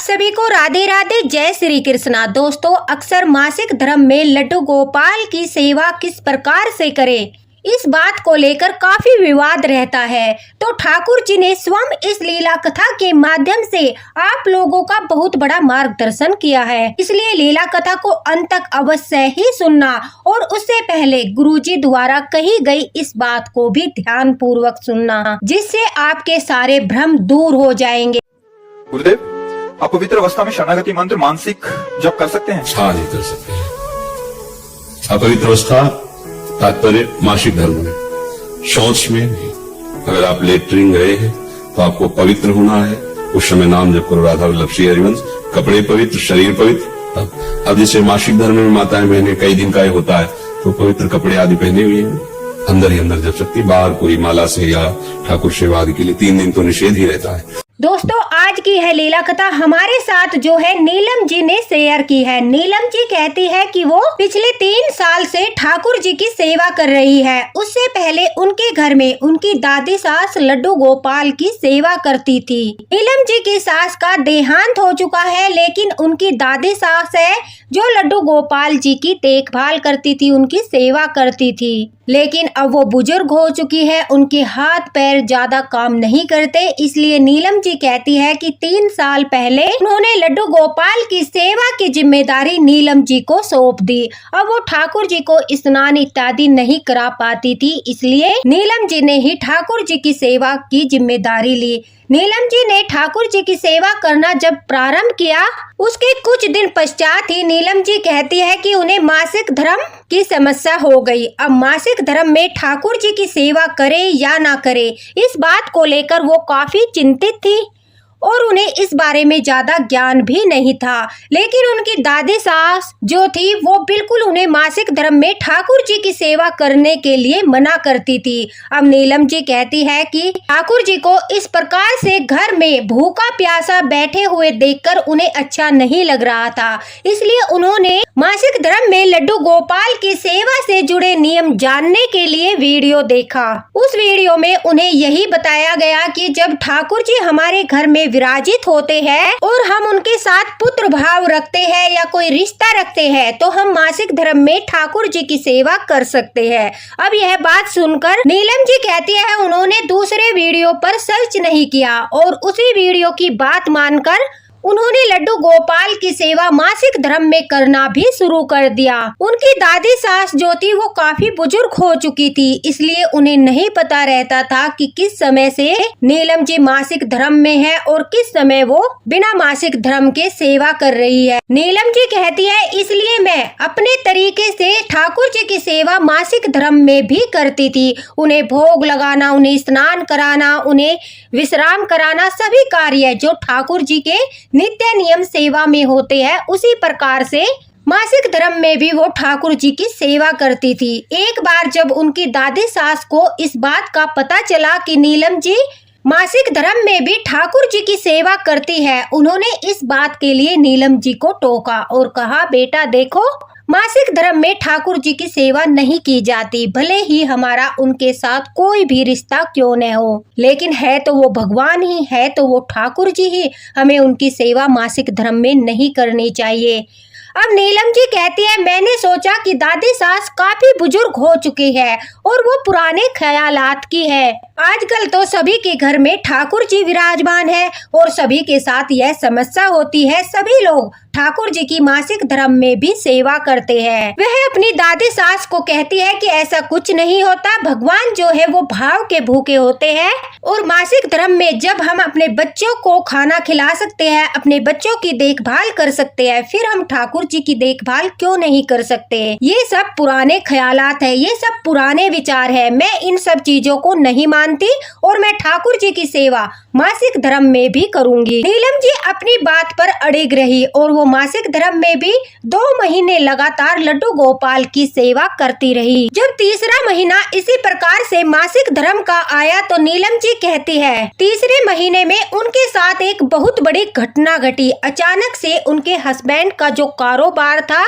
सभी को राधे राधे, जय श्री कृष्णा। दोस्तों, अक्सर मासिक धर्म में लड्डू गोपाल की सेवा किस प्रकार से करें, इस बात को लेकर काफी विवाद रहता है। तो ठाकुर जी ने स्वयं इस लीला कथा के माध्यम से आप लोगों का बहुत बड़ा मार्गदर्शन किया है, इसलिए लीला कथा को अंत तक अवश्य ही सुनना और उससे पहले गुरुजी द्वारा कही गई इस बात को भी ध्यान पूर्वक सुनना, जिससे आपके सारे भ्रम दूर हो जाएंगे। गुरुदेव, आप पवित्र अवस्था में शरणागति मंत्र मानसिक जप कर सकते हैं? हाँ जी, कर सकते हैं। अपवित्र अवस्था तात्पर्य मासिक धर्म में, शौच में नहीं। अगर आप लेटरिंग गए हैं तो आपको पवित्र होना है। उस समय नाम जप करो राधा वल्लभ श्री हरिवंश। कपड़े पवित्र, शरीर पवित्र। अब जैसे मासिक धर्म में माताएं बहनें कई दिन का होता है तो पवित्र कपड़े आदि पहने हुए हैं, अंदर ही अंदर जप सकती। बाहर कोई माला से या ठाकुर सेवा आदि के लिए 3 दिन तो निषेध ही रहता है। दोस्तों, आज की है लीला कथा हमारे साथ जो है नीलम जी ने शेयर की है। नीलम जी कहती है कि वो पिछले 3 साल से ठाकुर जी की सेवा कर रही है। उससे पहले उनके घर में उनकी दादी सास लड्डू गोपाल की सेवा करती थी। नीलम जी की सास का देहांत हो चुका है, लेकिन उनकी दादी सास है जो लड्डू गोपाल जी की देखभाल करती थी, उनकी सेवा करती थी। लेकिन अब वो बुजुर्ग हो चुकी है, उनके हाथ पैर ज्यादा काम नहीं करते, इसलिए नीलम जी कहती है कि 3 साल पहले उन्होंने लड्डू गोपाल की सेवा की जिम्मेदारी नीलम जी को सौंप दी। अब वो ठाकुर जी को स्नान इत्यादि नहीं करा पाती थी, इसलिए नीलम जी ने ही ठाकुर जी की सेवा की जिम्मेदारी ली। नीलम जी ने ठाकुर जी की सेवा करना जब प्रारंभ किया, उसके कुछ दिन पश्चात ही नीलम जी कहती है कि उन्हें मासिक धर्म की समस्या हो गई। अब मासिक धर्म में ठाकुर जी की सेवा करे या ना करे, इस बात को लेकर वो काफी चिंतित थी और उन्हें इस बारे में ज्यादा ज्ञान भी नहीं था। लेकिन उनकी दादी सास जो थी वो बिल्कुल उन्हें मासिक धर्म में ठाकुर जी की सेवा करने के लिए मना करती थी। अब नीलम जी कहती है कि ठाकुर जी को इस प्रकार से घर में भूखा प्यासा बैठे हुए देखकर उन्हें अच्छा नहीं लग रहा था, इसलिए उन्होंने मासिक धर्म में लड्डू गोपाल की सेवा से जुड़े नियम जानने के लिए वीडियो देखा। उस वीडियो में उन्हें यही बताया गया कि जब ठाकुर जी हमारे घर में विराजित होते हैं और हम उनके साथ पुत्र भाव रखते हैं या कोई रिश्ता रखते हैं तो हम मासिक धर्म में ठाकुर जी की सेवा कर सकते हैं। अब यह बात सुनकर नीलम जी कहती है उन्होंने दूसरे वीडियो पर सर्च नहीं किया और उसी वीडियो की बात मानकर उन्होंने लड्डू गोपाल की सेवा मासिक धर्म में करना भी शुरू कर दिया। उनकी दादी सास जो थी वो काफी बुजुर्ग हो चुकी थी, इसलिए उन्हें नहीं पता रहता था कि किस समय से नीलम जी मासिक धर्म में है और किस समय वो बिना मासिक धर्म के सेवा कर रही है। नीलम जी कहती है इसलिए मैं अपने तरीके से ठाकुर जी की सेवा मासिक धर्म में भी करती थी। उन्हें भोग लगाना, उन्हें स्नान कराना, उन्हें विश्राम कराना, सभी कार्य जो ठाकुर जी के नित्य नियम सेवा में होते हैं, उसी प्रकार से मासिक धर्म में भी वो ठाकुर जी की सेवा करती थी। एक बार जब उनकी दादी सास को इस बात का पता चला कि नीलम जी मासिक धर्म में भी ठाकुर जी की सेवा करती है, उन्होंने इस बात के लिए नीलम जी को टोका और कहा बेटा देखो, मासिक धर्म में ठाकुर जी की सेवा नहीं की जाती, भले ही हमारा उनके साथ कोई भी रिश्ता क्यों न हो, लेकिन है तो वो भगवान ही है, तो वो ठाकुर जी ही, हमें उनकी सेवा मासिक धर्म में नहीं करनी चाहिए। अब नीलम जी कहती है मैंने सोचा कि दादी सास काफी बुजुर्ग हो चुकी है और वो पुराने ख्यालात की है। आजकल तो सभी के घर में ठाकुर जी विराजमान है और सभी के साथ यह समस्या होती है, सभी लोग ठाकुर जी की मासिक धर्म में भी सेवा करते हैं। वह अपनी दादी सास को कहती है कि ऐसा कुछ नहीं होता, भगवान जो है वो भाव के भूखे होते हैं और मासिक धर्म में जब हम अपने बच्चों को खाना खिला सकते हैं, अपने बच्चों की देखभाल कर सकते हैं, फिर हम ठाकुर जी की देखभाल क्यों नहीं कर सकते। ये सब पुराने ख्यालात है, ये सब पुराने विचार है, मैं इन सब चीजों को नहीं मानती और मैं ठाकुर जी की सेवा मासिक धर्म में भी करूंगी। नीलम जी अपनी बात पर अड़िग रही और वो मासिक धर्म में भी 2 महीने लगातार लड्डू गोपाल की सेवा करती रही। जब तीसरा महीना इसी प्रकार से मासिक धर्म का आया तो नीलम जी कहती है तीसरे महीने में उनके साथ एक बहुत बड़ी घटना घटी। अचानक से उनके हस्बैंड का जो कारोबार था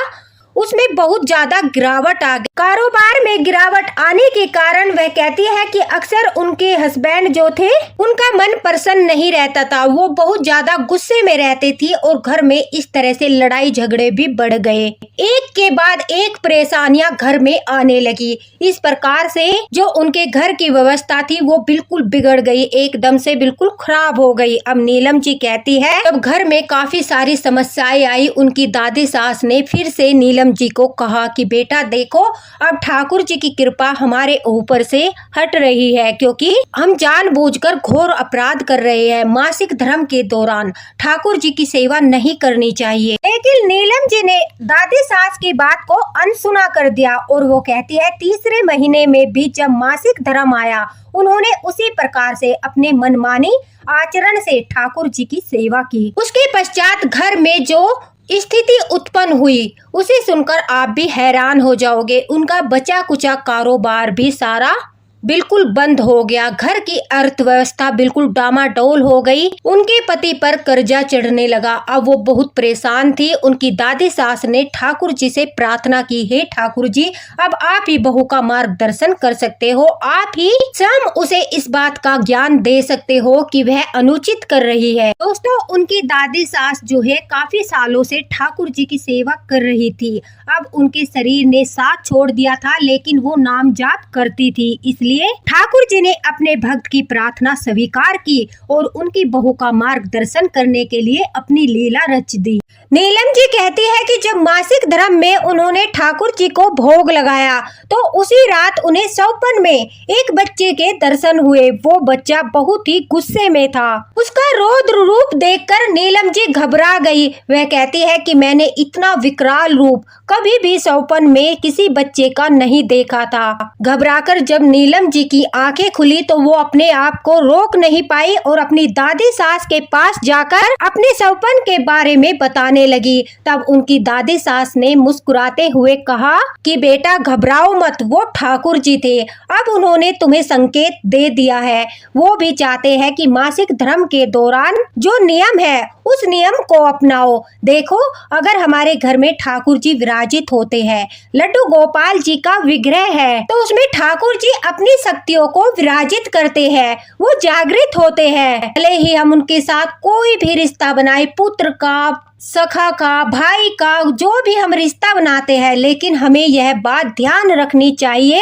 उसमें बहुत ज्यादा गिरावट आ गई। कारोबार में गिरावट आने के कारण वह कहती है कि अक्सर उनके हस्बैंड जो थे उनका मन प्रसन्न नहीं रहता था, वो बहुत ज्यादा गुस्से में रहते थी और घर में इस तरह से लड़ाई झगड़े भी बढ़ गए। एक के बाद एक परेशानियां घर में आने लगी। इस प्रकार से जो उनके घर की व्यवस्था थी वो बिल्कुल बिगड़ गई, एकदम से बिल्कुल खराब हो गई। अब नीलम जी कहती है जब घर में काफी सारी समस्याएं आई, उनकी दादी सास ने फिर से नीलम जी को कहा कि बेटा देखो, अब ठाकुर जी की कृपा हमारे ऊपर से हट रही है, क्योंकि हम जानबूझकर घोर अपराध कर रहे हैं। मासिक धर्म के दौरान ठाकुर जी की सेवा नहीं करनी चाहिए। लेकिन नीलम जी ने दादी सास की बात को अनसुना कर दिया और वो कहती है तीसरे महीने में भी जब मासिक धर्म आया, उन्होंने उसी प्रकार से अपने मनमानी आचरण से ठाकुर जी की सेवा की। उसके पश्चात घर में जो स्थिति उत्पन्न हुई उसे सुनकर आप भी हैरान हो जाओगे। उनका बचा कुचा कारोबार भी सारा बिल्कुल बंद हो गया। घर की अर्थव्यवस्था बिल्कुल डामाडोल हो गई। उनके पति पर कर्जा चढ़ने लगा। अब वो बहुत परेशान थी। उनकी दादी सास ने ठाकुर जी से प्रार्थना की, हे ठाकुर जी, अब आप ही बहू का मार्गदर्शन कर सकते हो, आप ही स्वयं उसे इस बात का ज्ञान दे सकते हो कि वह अनुचित कर रही है। दोस्तों, उनकी दादी सास जो है काफी सालों से ठाकुर जी की सेवा कर रही थी। अब उनके शरीर ने साथ छोड़ दिया था, लेकिन वो नाम जाप करती थी। इसलिए ठाकुर जी ने अपने भक्त की प्रार्थना स्वीकार की और उनकी बहू का मार्गदर्शन करने के लिए अपनी लीला रच दी। नीलम जी कहती है कि जब मासिक धर्म में उन्होंने ठाकुर जी को भोग लगाया तो उसी रात उन्हें सौपन में एक बच्चे के दर्शन हुए। वो बच्चा बहुत ही गुस्से में था। उसका रौद्र रूप देखकर नीलम जी घबरा गई। वह कहती है कि मैंने इतना विकराल रूप कभी भी सौपन में किसी बच्चे का नहीं देखा था। घबराकर जब नीलम जी की आंखें खुली तो वो अपने आप को रोक नहीं पाई और अपनी दादी सास के पास जाकर अपने सौपन के बारे में बताने लगी। तब उनकी दादी सास ने मुस्कुराते हुए कहा कि बेटा घबराओ मत, वो ठाकुर जी थे। अब उन्होंने तुम्हें संकेत दे दिया है। वो भी चाहते हैं कि मासिक धर्म के दौरान जो नियम है उस नियम को अपनाओ। देखो, अगर हमारे घर में ठाकुर जी विराजित होते हैं, लड्डू गोपाल जी का विग्रह है, तो उसमें ठाकुर जी अपनी शक्तियों को विराजित करते हैं, वो जागृत होते हैं। भले ही हम उनके साथ कोई भी रिश्ता बनाए, पुत्र का, सखा का, भाई का, जो भी हम रिश्ता बनाते हैं, लेकिन हमें यह बात ध्यान रखनी चाहिए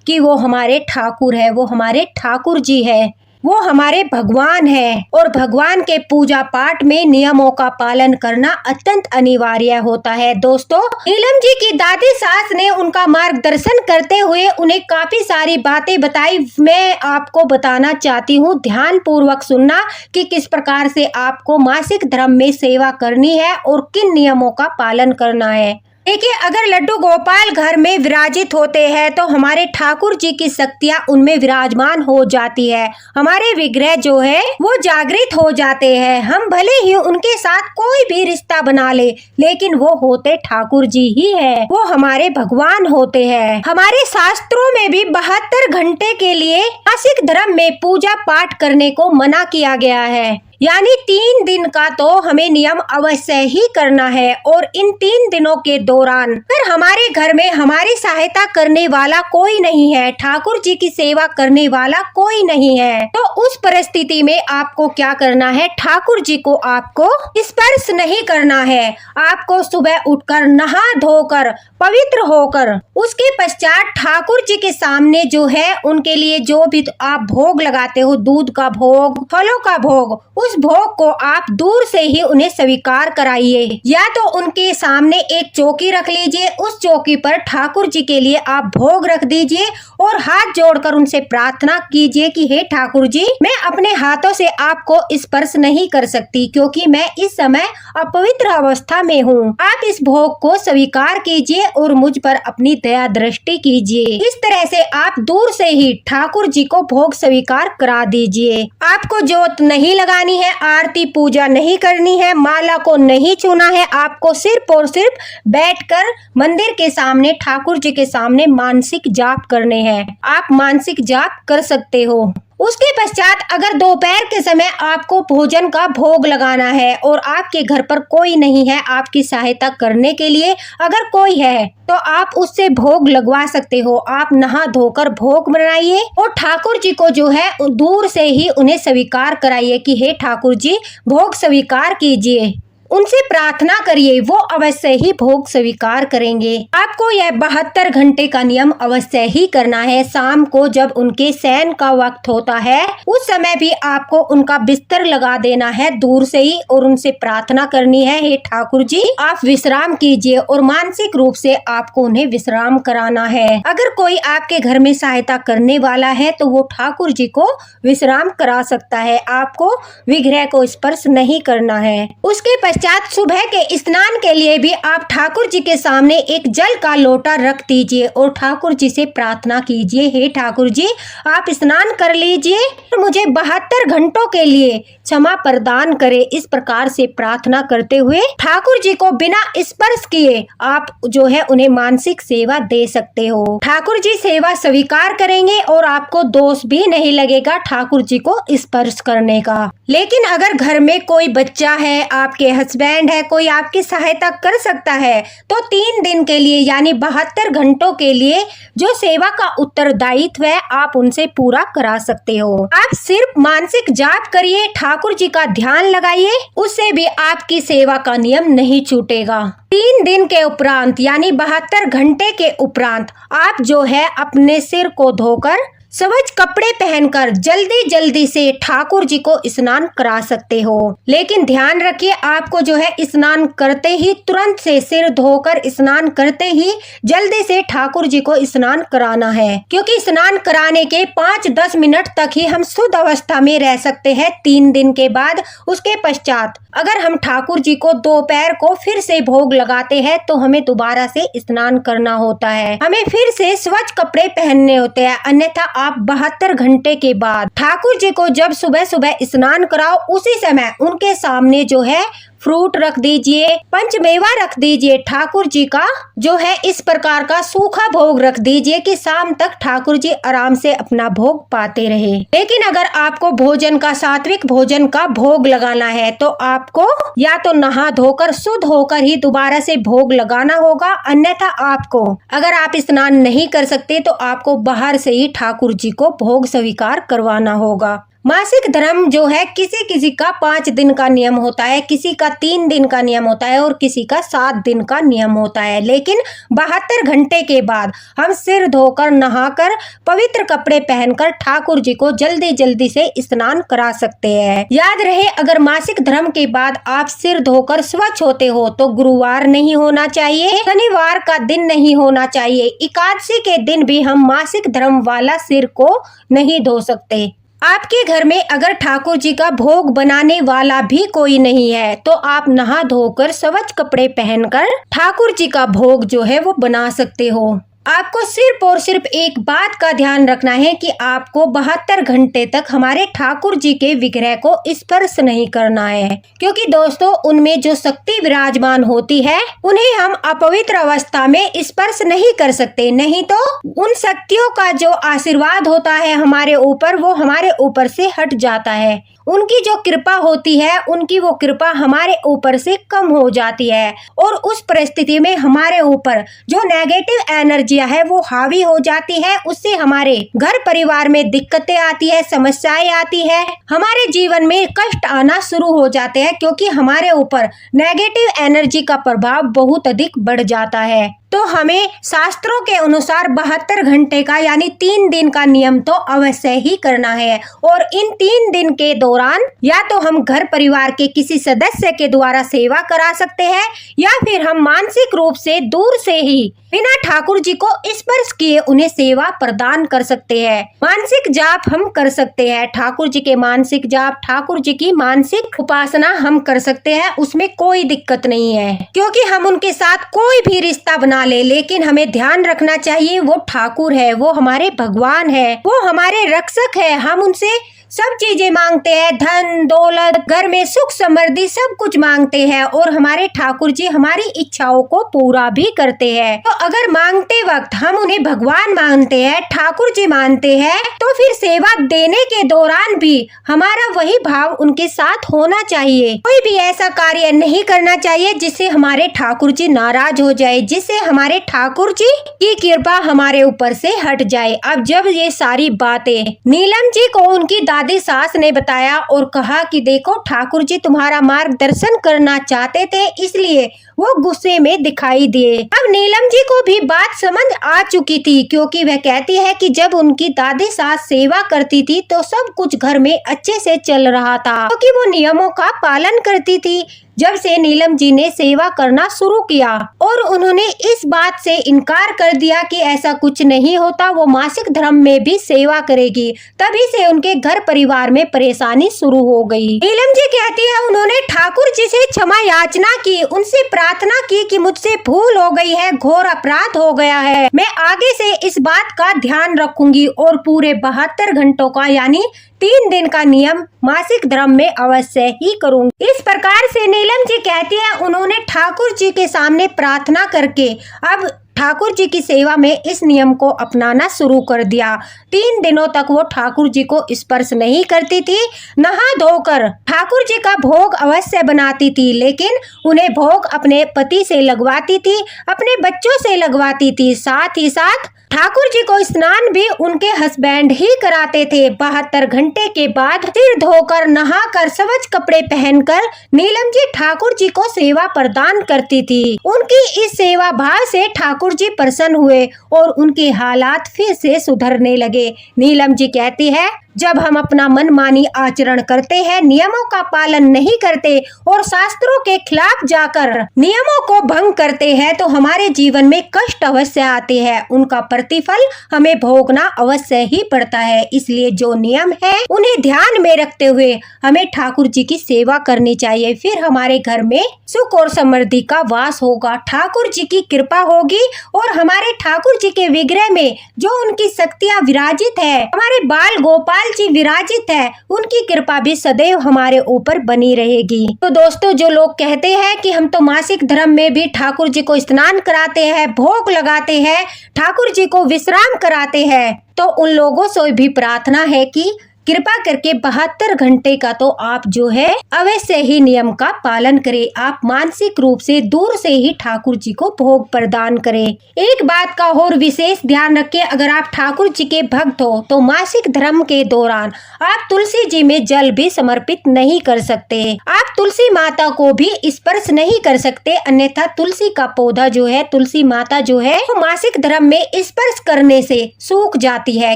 कि वो हमारे ठाकुर है, वो हमारे ठाकुर जी है, वो हमारे भगवान है। और भगवान के पूजा पाठ में नियमों का पालन करना अत्यंत अनिवार्य होता है। दोस्तों, नीलम जी की दादी सास ने उनका मार्गदर्शन करते हुए उन्हें काफी सारी बातें बताई। मैं आपको बताना चाहती हूँ, ध्यान पूर्वक सुनना कि किस प्रकार से आपको मासिक धर्म में सेवा करनी है और किन नियमों का पालन करना है। देखिए, अगर लड्डू गोपाल घर में विराजित होते हैं तो हमारे ठाकुर जी की शक्तियाँ उनमें विराजमान हो जाती है। हमारे विग्रह जो है वो जागृत हो जाते हैं। हम भले ही उनके साथ कोई भी रिश्ता बना ले, लेकिन वो होते ठाकुर जी ही है, वो हमारे भगवान होते हैं। हमारे शास्त्रों में भी 72 घंटे के लिए मासिक धर्म में पूजा पाठ करने को मना किया गया है। यानी 3 दिन का तो हमें नियम अवश्य ही करना है। और इन 3 दिनों के दौरान अगर हमारे घर में हमारी सहायता करने वाला कोई नहीं है, ठाकुर जी की सेवा करने वाला कोई नहीं है, तो उस परिस्थिति में आपको क्या करना है? ठाकुर जी को आपको स्पर्श नहीं करना है। आपको सुबह उठकर नहा धोकर पवित्र होकर उसके पश्चात ठाकुर जी के सामने जो है उनके लिए जो भी आप भोग लगाते हो, दूध का भोग, फलों का भोग, उस भोग को आप दूर से ही उन्हें स्वीकार कराइए। या तो उनके सामने एक चौकी रख लीजिए, उस चौकी पर ठाकुर जी के लिए आप भोग रख दीजिए और हाथ जोड़कर उनसे प्रार्थना कीजिए कि हे ठाकुर जी, मैं अपने हाथों से आपको स्पर्श नहीं कर सकती क्योंकि मैं इस समय अपवित्र अवस्था में हूँ। आप इस भोग को स्वीकार कीजिए और मुझ पर अपनी दया दृष्टि कीजिए। इस तरह से आप दूर से ही ठाकुर जी को भोग स्वीकार करा दीजिए। आपको जोत नहीं लगानी है, आरती पूजा नहीं करनी है, माला को नहीं छूना है। आपको सिर्फ और सिर्फ बैठकर मंदिर के सामने ठाकुर जी के सामने मानसिक जाप करने हैं। आप मानसिक जाप कर सकते हो उसके पश्चात अगर दोपहर के समय आपको भोजन का भोग लगाना है और आपके घर पर कोई नहीं है आपकी सहायता करने के लिए, अगर कोई है तो आप उससे भोग लगवा सकते हो। आप नहा धोकर भोग बनाइए और ठाकुर जी को जो है दूर से ही उन्हें स्वीकार कराइए कि हे ठाकुर जी भोग स्वीकार कीजिए। उनसे प्रार्थना करिए, वो अवश्य ही भोग स्वीकार करेंगे। आपको यह 72 घंटे का नियम अवश्य ही करना है। शाम को जब उनके शयन का वक्त होता है उस समय भी आपको उनका बिस्तर लगा देना है दूर से ही और उनसे प्रार्थना करनी है, हे ठाकुर जी आप विश्राम कीजिए, और मानसिक रूप से आपको उन्हें विश्राम कराना है। अगर कोई आपके घर में सहायता करने वाला है तो वो ठाकुर जी को विश्राम करा सकता है। आपको विग्रह को स्पर्श नहीं करना है। उसके पश्चात सुबह के स्नान के लिए भी आप ठाकुर जी के सामने एक जल का लोटा रख दीजिए और ठाकुर जी से प्रार्थना कीजिए, हे ठाकुर जी आप स्नान कर लीजिए और मुझे 72 घंटों के लिए क्षमा प्रदान करें। इस प्रकार से प्रार्थना करते हुए ठाकुर जी को बिना स्पर्श किए आप जो है उन्हें मानसिक सेवा दे सकते हो। ठाकुर जी सेवा स्वीकार करेंगे और आपको दोष भी नहीं लगेगा ठाकुर जी को स्पर्श करने का। लेकिन अगर घर में कोई बच्चा है, आपके हस्बैंड है, कोई आपकी सहायता कर सकता है तो 3 दिन के लिए यानी 72 घंटों के लिए जो सेवा का उत्तरदायित्व है आप उनसे पूरा करा सकते हो। आप सिर्फ मानसिक जाप करिए, ठाकुर जी का ध्यान लगाइए, उससे भी आपकी सेवा का नियम नहीं छूटेगा। 3 दिन के उपरांत यानी 72 घंटे के उपरांत आप जो है अपने सिर को धोकर स्वच्छ कपड़े पहनकर जल्दी जल्दी से ठाकुर जी को स्नान करा सकते हो। लेकिन ध्यान रखिए आपको जो है स्नान करते ही तुरंत से सिर धोकर स्नान करते ही जल्दी से ठाकुर जी को स्नान कराना है, क्योंकि स्नान कराने के 5-10 मिनट तक ही हम शुद्ध अवस्था में रह सकते हैं 3 दिन के बाद। उसके पश्चात अगर हम ठाकुर जी को दोपहर को फिर से भोग लगाते हैं तो हमें दोबारा से स्नान करना होता है, हमें फिर से स्वच्छ कपड़े पहनने होते हैं। अन्यथा आप 72 घंटे के बाद ठाकुर जी को जब सुबह सुबह स्नान कराओ उसी समय उनके सामने जो है फ्रूट रख दीजिए, पंचमेवा रख दीजिए, ठाकुर जी का जो है इस प्रकार का सूखा भोग रख दीजिए कि शाम तक ठाकुर जी आराम से अपना भोग पाते रहे। लेकिन अगर आपको भोजन का सात्विक भोजन का भोग लगाना है तो आपको या तो नहा धोकर शुद्ध होकर ही दोबारा से भोग लगाना होगा, अन्यथा आपको अगर आप स्नान नहीं कर सकते तो आपको बाहर से ही ठाकुर जी को भोग स्वीकार करवाना होगा। मासिक धर्म जो है किसी किसी का 5 दिन का नियम होता है, किसी का 3 दिन का नियम होता है और किसी का 7 दिन का नियम होता है। लेकिन 72 घंटे के बाद हम सिर धोकर नहाकर पवित्र कपड़े पहनकर ठाकुर जी को जल्दी जल्दी से स्नान करा सकते हैं। याद रहे अगर मासिक धर्म के बाद आप सिर धोकर स्वच्छ होते हो तो गुरुवार नहीं होना चाहिए, शनिवार का दिन नहीं होना चाहिए, एकादशी के दिन भी हम मासिक धर्म वाला सिर को नहीं धो सकते। आपके घर में अगर ठाकुर जी का भोग बनाने वाला भी कोई नहीं है तो आप नहा धोकर स्वच्छ कपड़े पहनकर ठाकुर जी का भोग जो है वो बना सकते हो। आपको सिर्फ और सिर्फ एक बात का ध्यान रखना है कि आपको 72 घंटे तक हमारे ठाकुर जी के विग्रह को स्पर्श नहीं करना है, क्योंकि दोस्तों उनमें जो शक्ति विराजमान होती है उन्हें हम अपवित्र अवस्था में स्पर्श नहीं कर सकते, नहीं तो उन शक्तियों का जो आशीर्वाद होता है हमारे ऊपर वो हमारे ऊपर से हट जाता है। उनकी जो कृपा होती है उनकी वो कृपा हमारे ऊपर से कम हो जाती है और उस परिस्थिति में हमारे ऊपर जो नेगेटिव एनर्जियां है वो हावी हो जाती है। उससे हमारे घर परिवार में दिक्कतें आती है, समस्याएं आती है, हमारे जीवन में कष्ट आना शुरू हो जाते हैं, क्योंकि हमारे ऊपर नेगेटिव एनर्जी का प्रभाव बहुत अधिक बढ़ जाता है। तो हमें शास्त्रों के अनुसार 72 घंटे का यानी 3 दिन का नियम तो अवश्य ही करना है। और इन 3 दिन के दौरान या तो हम घर परिवार के किसी सदस्य के द्वारा सेवा करा सकते हैं या फिर हम मानसिक रूप से दूर से ही बिना ठाकुर जी को स्पर्श किए उन्हें सेवा प्रदान कर सकते हैं। मानसिक जाप हम कर सकते हैं, ठाकुर जी के मानसिक जाप, ठाकुर जी की मानसिक उपासना हम कर सकते हैं, उसमें कोई दिक्कत नहीं है, क्योंकि हम उनके साथ कोई भी रिश्ता बना ले, लेकिन हमें ध्यान रखना चाहिए वो ठाकुर है, वो हमारे भगवान है, वो हमारे रक्षक है। हम उनसे सब चीजें मांगते हैं, धन दौलत, घर में सुख समृद्धि सब कुछ मांगते हैं और हमारे ठाकुर जी हमारी इच्छाओं को पूरा भी करते हैं। तो अगर मांगते वक्त हम उन्हें भगवान मानते हैं, ठाकुर जी मानते हैं, तो फिर सेवा देने के दौरान भी हमारा वही भाव उनके साथ होना चाहिए। कोई भी ऐसा कार्य नहीं करना चाहिए जिससे हमारे ठाकुर जी नाराज हो जाए, जिससे हमारे ठाकुर जी की कृपा हमारे ऊपर से हट जाए। अब जब ये सारी बातें नीलम जी को उनकी दादी सास ने बताया और कहा कि देखो ठाकुर जी तुम्हारा मार्गदर्शन करना चाहते थे, इसलिए वो गुस्से में दिखाई दिए। अब नीलम जी को भी बात समझ आ चुकी थी, क्योंकि वह कहती है कि जब उनकी दादी सास सेवा करती थी तो सब कुछ घर में अच्छे से चल रहा था, क्योंकि वो नियमों का पालन करती थी। जब से नीलम जी ने सेवा करना शुरू किया और उन्होंने इस बात से इनकार कर दिया कि ऐसा कुछ नहीं होता, वो मासिक धर्म में भी सेवा करेगी, तभी से उनके घर परिवार में परेशानी शुरू हो गई। नीलम जी कहती है उन्होंने ठाकुर जी से क्षमा याचना की, उनसे प्रार्थना की कि मुझसे भूल हो गई है, घोर अपराध हो गया है, मैं आगे से इस बात का ध्यान रखूंगी और पूरे 72 घंटों का यानी 3 दिन का नियम मासिक धर्म में अवश्य ही करूंगी। इस प्रकार से नीलम जी कहती है उन्होंने ठाकुर जी के सामने प्रार्थना करके अब ठाकुर जी की सेवा में इस नियम को अपनाना शुरू कर दिया। 3 दिनों तक वो ठाकुर जी को स्पर्श नहीं करती थी, नहा धोकर ठाकुर जी का भोग अवश्य बनाती थी, लेकिन उन्हें भोग अपने पति से लगवाती थी, अपने बच्चों से लगवाती थी। साथ ही साथ ठाकुर जी को स्नान भी उनके हस्बैंड ही कराते थे। 72 घंटे के बाद सिर धोकर नहाकर स्वच्छ कपड़े पहनकर नीलम जी ठाकुर जी को सेवा प्रदान करती थी। उनकी इस सेवा भाव से ठाकुर जी प्रसन्न हुए और उनके हालात फिर से सुधरने लगे। नीलम जी कहती है जब हम अपना मनमानी आचरण करते हैं, नियमों का पालन नहीं करते और शास्त्रों के खिलाफ जाकर नियमों को भंग करते हैं, तो हमारे जीवन में कष्ट अवश्य आते हैं, उनका प्रतिफल हमें भोगना अवश्य ही पड़ता है। इसलिए जो नियम है उन्हें ध्यान में रखते हुए हमें ठाकुर जी की सेवा करनी चाहिए, फिर हमारे घर में सुख और समृद्धि का वास होगा, ठाकुर जी की कृपा होगी और हमारे ठाकुर जी के विग्रह में जो उनकी शक्तियाँ विराजित है, हमारे बाल गोपाल जी विराजित है, उनकी कृपा भी सदैव हमारे ऊपर बनी रहेगी। तो दोस्तों, जो लोग कहते हैं कि हम तो मासिक धर्म में भी ठाकुर जी को स्नान कराते हैं, भोग लगाते हैं, ठाकुर जी को विश्राम कराते हैं, तो उन लोगों से भी प्रार्थना है कि कृपा करके 72 घंटे का तो आप जो है अवश्य ही नियम का पालन करें। आप मानसिक रूप से दूर से ही ठाकुर जी को भोग प्रदान करें। एक बात का और विशेष ध्यान रखें, अगर आप ठाकुर जी के भक्त हो तो मासिक धर्म के दौरान आप तुलसी जी में जल भी समर्पित नहीं कर सकते, आप तुलसी माता को भी स्पर्श नहीं कर सकते, अन्यथा तुलसी का पौधा जो है, तुलसी माता जो है, वो मासिक धर्म में स्पर्श करने से सूख जाती है,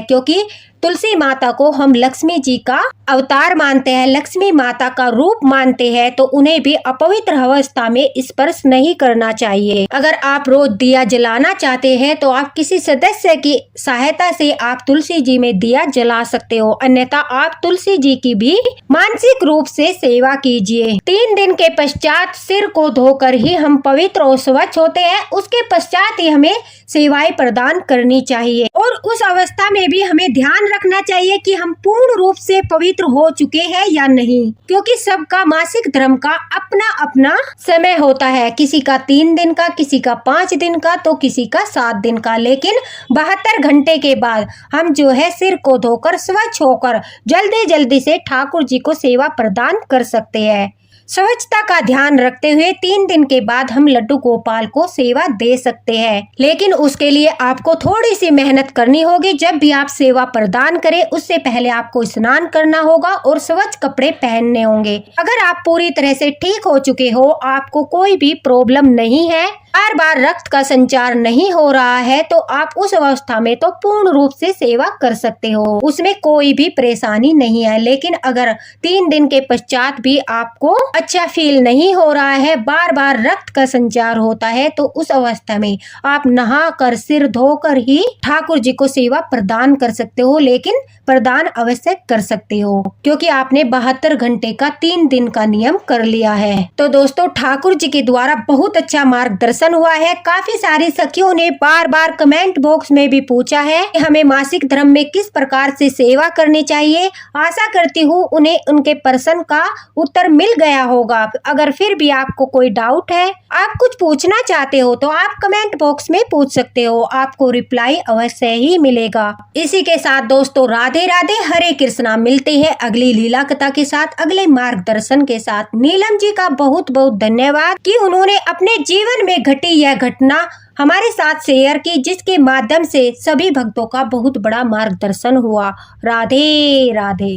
क्योंकि तुलसी माता को हम लक्ष्मी जी का अवतार मानते हैं, लक्ष्मी माता का रूप मानते हैं, तो उन्हें भी अपवित्र अवस्था में स्पर्श नहीं करना चाहिए। अगर आप रोज दिया जलाना चाहते हैं तो आप किसी सदस्य की सहायता से आप तुलसी जी में दिया जला सकते हो, अन्यथा आप तुलसी जी की भी मानसिक रूप से सेवा कीजिए। 3 दिन के पश्चात सिर को धोकर ही हम पवित्र और स्वच्छ होते हैं, उसके पश्चात ही हमें सेवाएं प्रदान करनी चाहिए और उस अवस्था में भी हमें ध्यान रखना चाहिए कि हम पूर्ण रूप से पवित्र हो चुके हैं या नहीं, क्योंकि सबका मासिक धर्म का अपना अपना समय होता है, किसी का 3 दिन का, किसी का 5 दिन का, तो किसी का 7 दिन का, लेकिन 72 घंटे के बाद हम जो है सिर को धोकर स्वच्छ होकर जल्दी जल्दी से ठाकुर जी को सेवा प्रदान कर सकते हैं। स्वच्छता का ध्यान रखते हुए 3 दिन के बाद हम लड्डू गोपाल को सेवा दे सकते हैं, लेकिन उसके लिए आपको थोड़ी सी मेहनत करनी होगी। जब भी आप सेवा प्रदान करें उससे पहले आपको स्नान करना होगा और स्वच्छ कपड़े पहनने होंगे। अगर आप पूरी तरह से ठीक हो चुके हो, आपको कोई भी प्रॉब्लम नहीं है, बार बार रक्त का संचार नहीं हो रहा है, तो आप उस अवस्था में तो पूर्ण रूप से सेवा कर सकते हो, उसमें कोई भी परेशानी नहीं है। लेकिन अगर 3 दिन के पश्चात भी आपको अच्छा फील नहीं हो रहा है, बार बार रक्त का संचार होता है, तो उस अवस्था में आप नहा कर सिर धोकर ही ठाकुर जी को सेवा प्रदान कर सकते हो, लेकिन प्रदान अवश्य कर सकते हो, क्योंकि आपने 72 घंटे का 3 दिन का नियम कर लिया है। तो दोस्तों, ठाकुर जी के द्वारा बहुत अच्छा मार्गदर्शन दर्शन हुआ है। काफी सारी सखियों ने बार बार कमेंट बॉक्स में भी पूछा है कि हमें मासिक धर्म में किस प्रकार से सेवा करनी चाहिए। आशा करती हूँ उन्हें उनके प्रश्न का उत्तर मिल गया होगा। अगर फिर भी आपको कोई डाउट है, आप कुछ पूछना चाहते हो तो आप कमेंट बॉक्स में पूछ सकते हो, आपको रिप्लाई अवश्य ही मिलेगा। इसी के साथ दोस्तों राधे राधे, हरे कृष्णा। मिलते हैं अगली लीला कथा के साथ, अगले मार्गदर्शन के साथ। नीलम जी का बहुत बहुत धन्यवाद कि उन्होंने अपने जीवन में घटी यह घटना हमारे साथ शेयर की, जिसके माध्यम से सभी भक्तों का बहुत बड़ा मार्गदर्शन हुआ। राधे राधे।